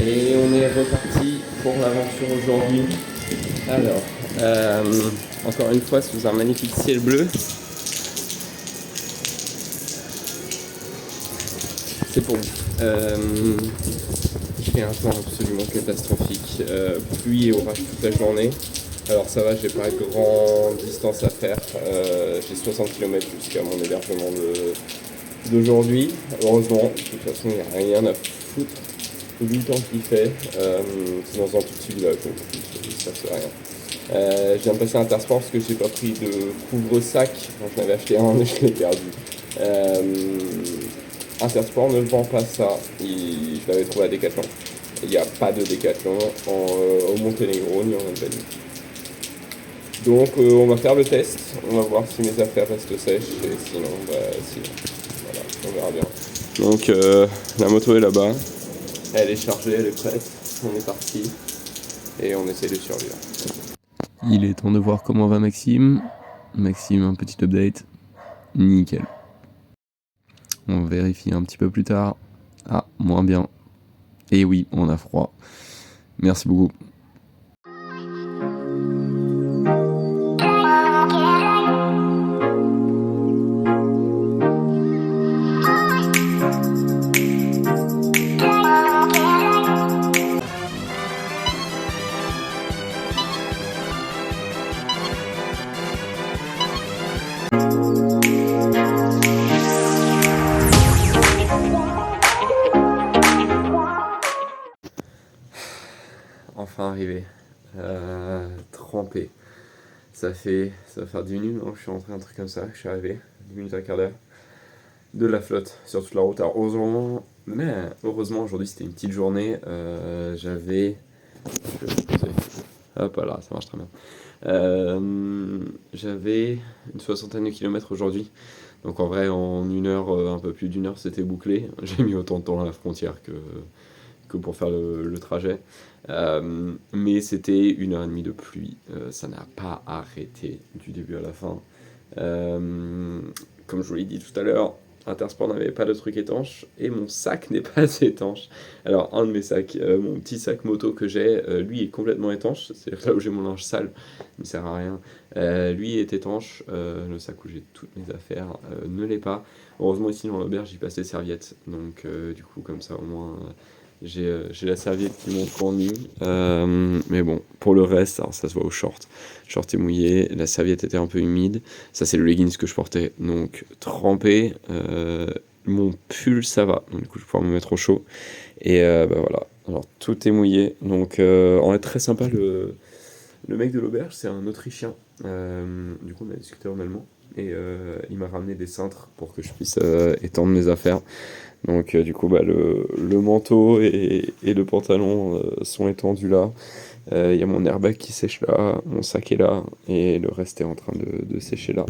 Et on est reparti pour l'aventure aujourd'hui. Alors, encore une fois sous un magnifique ciel bleu. C'est pour vous. Il fait un temps absolument catastrophique. Pluie et orage toute la journée. Alors ça va, j'ai pas grande distance à faire. J'ai 60 km jusqu'à mon hébergement d'aujourd'hui. Heureusement, de toute façon, il n'y a rien à foutre du temps qu'il fait. C'est dans un tout petit village, donc ça c'est rien. Je viens de passer à Intersport parce que j'ai pas pris de couvre-sac. J'en avais acheté un et je l'ai perdu. Intersport ne vend pas ça. Je l'avais trouvé à Decathlon. Il n'y a pas de Decathlon au Monténégro ni en Albanie. Donc on va faire le test. On va voir si mes affaires restent sèches et sinon, voilà, on verra bien. Donc la moto est là-bas. Elle est chargée, elle est prête. On est parti et on essaie de survivre. Il est temps de voir comment va Maxime. Maxime, un petit update. Nickel. On vérifie un petit peu plus tard. Ah, moins bien. Et oui, on a froid. Merci beaucoup. Enfin arrivé, trempé. Ça va faire 10 minutes, donc je suis rentré un truc comme ça, je suis arrivé, 10 minutes, un quart d'heure, de la flotte sur toute la route. Alors heureusement aujourd'hui c'était une petite journée, hop là, ça marche très bien. J'avais une 60aine de kilomètres aujourd'hui, donc en vrai en une heure, un peu plus d'une heure c'était bouclé. J'ai mis autant de temps à la frontière que pour faire le trajet. Mais c'était 1h30 de pluie, ça n'a pas arrêté du début à la fin. Comme je vous l'ai dit tout à l'heure, Intersport n'avait pas de truc étanche et mon sac n'est pas étanche. Alors un de mes sacs, mon petit sac moto que j'ai, lui est complètement étanche, c'est là où j'ai mon linge sale, il ne sert à rien. Lui est étanche, le sac où j'ai toutes mes affaires ne l'est pas. Heureusement ici dans l'auberge j'y passe les serviettes, donc du coup comme ça au moins... J'ai la serviette qui m'ont fournie, mais bon, pour le reste, alors ça se voit au short. Le short est mouillé, la serviette était un peu humide. Ça, c'est le leggings que je portais, donc trempé. Mon pull, ça va, donc du coup, je vais pouvoir me mettre au chaud. Et voilà, alors tout est mouillé. Donc, on est très sympa. Le mec de l'auberge, c'est un Autrichien. Du coup, on a discuté en allemand. Et il m'a ramené des cintres pour que je puisse étendre mes affaires. Donc du coup le manteau et le pantalon sont étendus là. Il y a mon airbag qui sèche là, mon sac est là et le reste est en train de sécher là.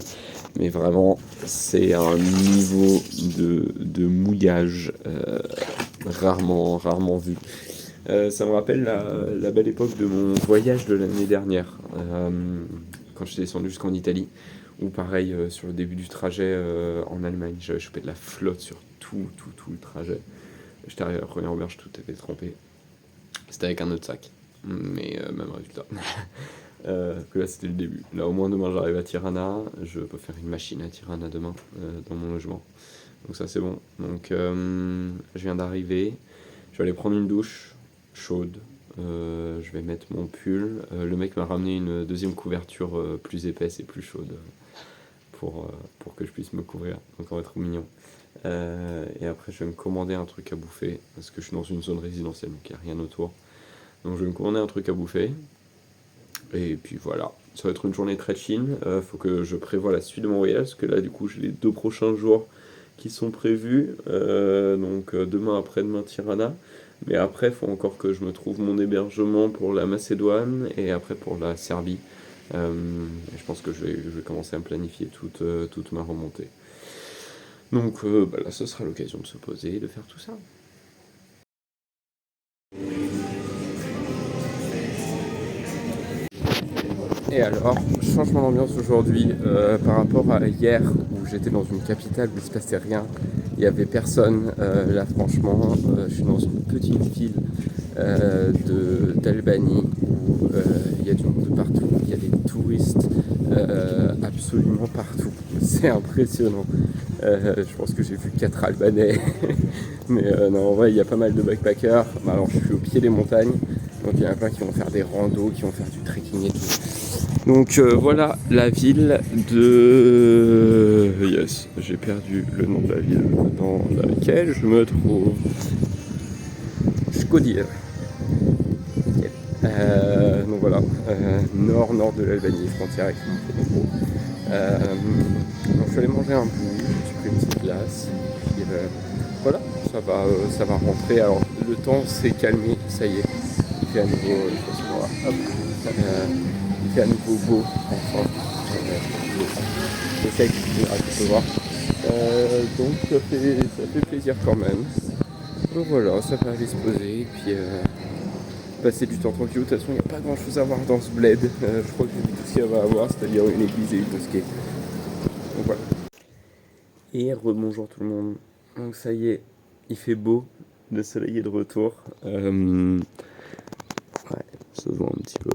Mais vraiment c'est un niveau de mouillage rarement vu. Ça me rappelle la belle époque de mon voyage de l'année dernière, quand j'étais descendu jusqu'en Italie, où pareil, sur le début du trajet en Allemagne, j'avais chopé de la flotte sur tout le trajet. J'étais arrivé à la première auberge, tout était trempé. C'était avec un autre sac, mais même résultat. Que là c'était le début. Là au moins demain j'arrive à Tirana, je peux faire une machine à Tirana demain dans mon logement. Donc ça c'est bon. Donc je viens d'arriver, je vais aller prendre une douche chaude. Je vais mettre mon pull. Le mec m'a ramené une deuxième couverture plus épaisse et plus chaude pour que je puisse me couvrir. Donc on va être mignon. Et après je vais me commander un truc à bouffer parce que je suis dans une zone résidentielle donc il n'y a rien autour. Donc je vais me commander un truc à bouffer. Et puis voilà, ça va être une journée très chill. Faut que je prévoie la suite de mon voyage parce que là du coup j'ai les 2 prochains jours qui sont prévus. Donc demain, après-demain Tirana. Mais après, il faut encore que je me trouve mon hébergement pour la Macédoine et après pour la Serbie. Et je pense que je vais commencer à me planifier toute ma remontée. Donc là, ce sera l'occasion de se poser et de faire tout ça. Et alors, changement d'ambiance aujourd'hui par rapport à hier où j'étais dans une capitale où il se passait rien. Il n'y avait personne. Là, franchement, je suis dans une petite ville d'Albanie où il y a du monde de partout, il y a des touristes absolument partout. C'est impressionnant. Je pense que j'ai vu 4 Albanais. Mais non, en vrai, il y a pas mal de backpackers. Bah, alors, je suis au pied des montagnes. Donc, il y en a plein qui vont faire des randos, qui vont faire du trekking et tout. Donc, voilà la ville de... Yes, j'ai perdu le nom de la ville dans laquelle je me trouve. Shkodir. Nickel. Donc voilà, nord de l'Albanie, frontière avec le Monténégro. Donc je suis allé manger un bout, j'ai pris une petite glace, et puis voilà, ça va rentrer. Alors le temps s'est calmé, ça y est, il fait à nouveau, il fait à nouveau beau, enfin, j'essaie de recevoir. Donc ça fait plaisir quand même. Donc voilà, ça va aller se poser, et puis passer du temps tranquille. De toute façon, il n'y a pas grand chose à voir dans ce bled. Je crois que j'ai vu tout ce qu'il y avait à voir, c'est-à-dire une église et une mosquée. Donc voilà. Et rebonjour tout le monde. Donc ça y est, il fait beau, le soleil est de retour. Ouais, ça se voit un petit peu.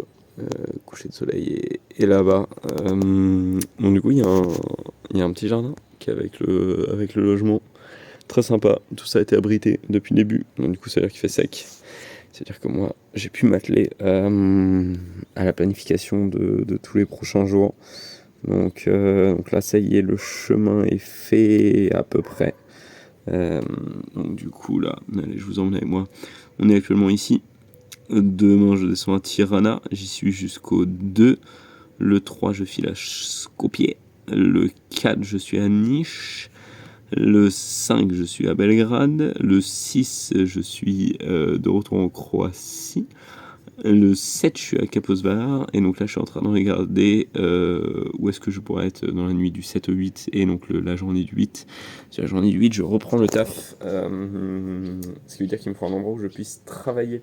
Coucher de soleil et là-bas. Bon, du coup, il y a un petit jardin qui est avec le logement. Très sympa, tout ça a été abrité depuis le début. Donc du coup, ça veut dire qu'il fait sec. C'est-à-dire que moi, j'ai pu m'atteler à la planification de tous les prochains jours. Donc là, ça y est, le chemin est fait à peu près. Donc du coup, là, allez, je vous emmène avec moi. On est actuellement ici. Demain, je descends à Tirana. J'y suis jusqu'au 2. Le 3, je file à Skopje. Le 4, je suis à Niš. Le 5, je suis à Belgrade. Le 6, je suis de retour en Croatie. Le 7, je suis à Kaposvar. Et donc là, je suis en train de regarder où est-ce que je pourrais être dans la nuit du 7 au 8 et donc la journée du 8. Sur la journée du 8, je reprends le taf. Ce qui veut dire qu'il me faut un endroit où je puisse travailler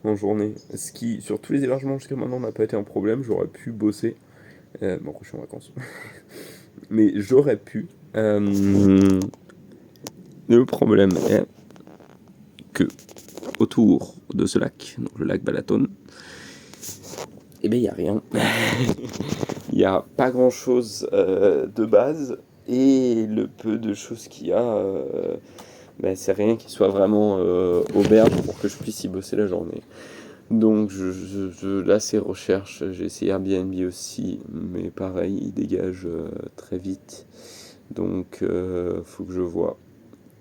en journée. Ce qui, sur tous les hébergements jusqu'à maintenant, n'a pas été un problème. J'aurais pu bosser. Bon, je suis en vacances. Mais j'aurais pu. Le problème est que autour de ce lac, donc le lac Balaton, eh bien il n'y a rien. Il n'y a pas grand chose de base et le peu de choses qu'il y a, c'est rien qui soit vraiment auberge pour que je puisse y bosser la journée. Donc là c'est recherche, j'ai essayé Airbnb aussi, mais pareil, il dégage très vite. Donc faut que je vois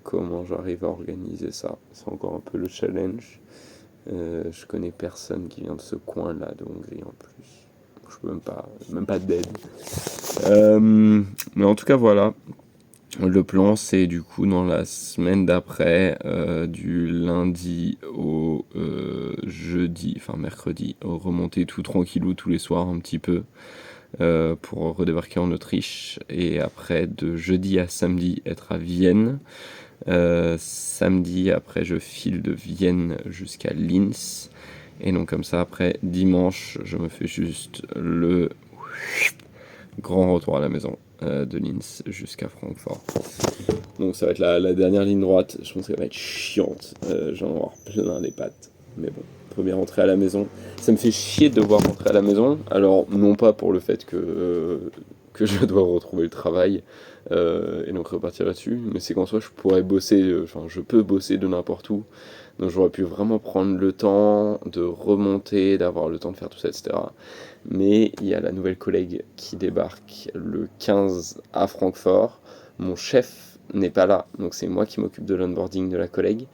comment j'arrive à organiser ça. C'est encore un peu le challenge. Je connais personne qui vient de ce coin-là de Hongrie en plus. Je peux même pas d'aide. Mais en tout cas, voilà. Le plan, c'est du coup dans la semaine d'après, du lundi au jeudi, enfin mercredi, remonter tout tranquillou tous les soirs un petit peu pour redébarquer en Autriche. Et après, de jeudi à samedi, être à Vienne. Samedi, après, je file de Vienne jusqu'à Linz. Et donc, comme ça, après, dimanche, je me fais juste le grand retour à la maison de Linz jusqu'à Francfort. Donc, ça va être la dernière ligne droite. Je pense qu'elle va être chiante. J'en vais avoir plein les pattes. Mais bon, première entrée à la maison. Ça me fait chier de devoir rentrer à la maison. Alors, non pas pour le fait que je dois retrouver le travail et donc repartir là-dessus, mais c'est qu'en soi je pourrais bosser, je peux bosser de n'importe où, donc j'aurais pu vraiment prendre le temps de remonter, d'avoir le temps de faire tout ça, etc. Mais il y a la nouvelle collègue qui débarque le 15 à Francfort, mon chef n'est pas là, donc c'est moi qui m'occupe de l'onboarding de la collègue,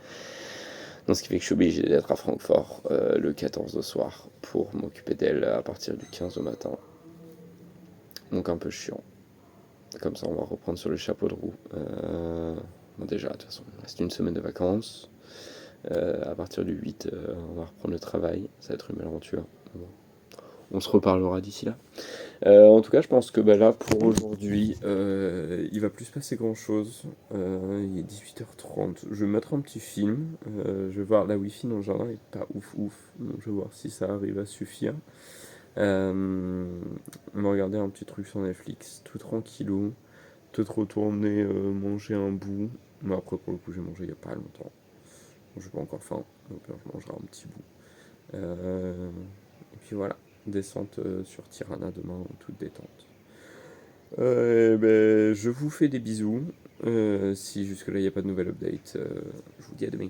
donc ce qui fait que je suis obligé d'être à Francfort le 14 au soir pour m'occuper d'elle à partir du 15 au matin, donc un peu chiant. Comme ça, on va reprendre sur le chapeau de roue. Bon, déjà, de toute façon, il reste une semaine de vacances. À partir du 8, on va reprendre le travail. Ça va être une belle aventure. Bon. On se reparlera d'ici là. En tout cas, je pense que là, pour aujourd'hui, il va plus se passer grand chose. Il est 18h30. Je vais mettre un petit film. Je vais voir la Wi-Fi dans le jardin. Elle est pas ouf. Donc, je vais voir si ça arrive à suffire. On va regarder un petit truc sur Netflix, tout tranquillou, peut-être retourner manger un bout, mais après pour le coup j'ai mangé il y a pas longtemps, j'ai pas encore faim, donc je mangerai un petit bout. Et puis voilà, descente sur Tirana demain, toute détente. Ben, je vous fais des bisous. Si jusque-là il n'y a pas de nouvelle update, je vous dis à demain.